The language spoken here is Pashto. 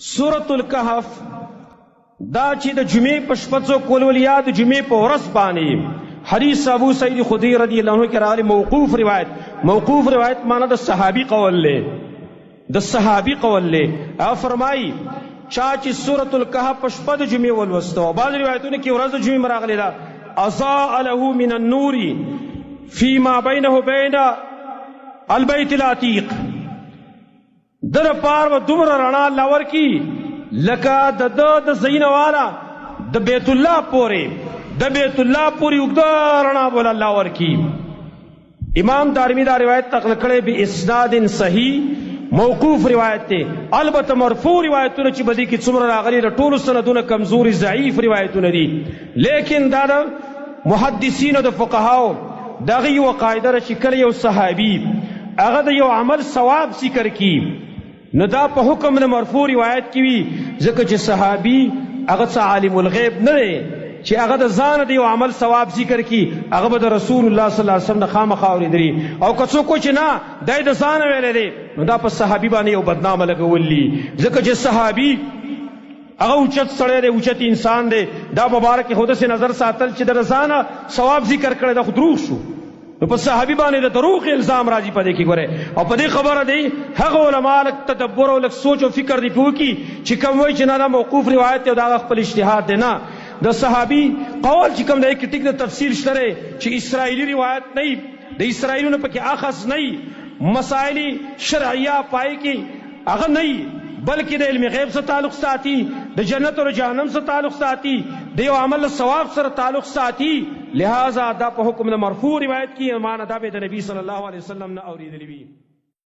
سورۃ الکهف دا چې د جمعې په شپه څوک ولولي یا د جمعې په ورځ باندې حدیث ابو سعید خدری رضی الله عنه کې راغلی موقوف روایت معنی د صحابي قول له او فرمایي چا چې سورۃ الکهف په شپه د جمعې ولوسته او بعض روایتونه کې ورځ د جمعې راغلی دا اضاء له من النور فيما بينه وبين البيت العتيق در پار و دومره رڼا الله ورکي لکه د زینوالا د بیت الله پورې اوږده رڼا بوله الله ورکي. امام دارمی دا روایت نقل کړی به اسناد صحیح موقوف روایت دی. البته مرفوع روایتونه چې بدی کې څومره راغلي د ټولو سندونه کمزوري ضعیف روایتونه دي، لیکن دا د محدثینو د فقهاو دغه یو قاعده ده چې کله یو صحابي هغه د یو عمل ثواب ذکر کی نو دا په حکم د مرفوع روایت کې وي، ځکه چې صحابي هغه څه عالم الغیب نه دی چې هغه د ځان د یو عمل ثواب ذکر کی، هغه به د رسول الله صلی الله علیه وسلم نه خامخا اورېدلی، او که څوک چې نه دی د ځانه ویلی دی نو دا په صحابي باندې یو بدنامه لګولی، ځکه چې صحابي هغه اوچت سړی دی، اوچت انسان دی. دا مبارک خود سے نظر ساتل چې د ځانه ثواب ذکر کړی دا خو دروغ شو، نو په صحابي باندې د دروغ الزام راځي په دې کې. ګوره او په دې خبره دی هغه علما لږ تدبر او لږ سوچ او فکر دی په وکړي چې کوم وایي چې نه دا موقوف روایت دی او دا خپل اجتهاد دی، نه د صحابي قول چې کوم دی کې ټیک د تفصیل شته چې اسرائیلی روایت نه د اسرائیلونو پکې اخذ نه مسائل شرعیه پای کې هغه نه بلکې د علم غیب سره تعلق ساتي، د جنت او جهنم سره تعلق ساتي، د یو عمل ثواب سره تعلق ساتي. لہذا دا په حکم د مرفوع روایت کې ایمان ادا به د نبی صلی الله علیه وسلم نه اوریدلی وي.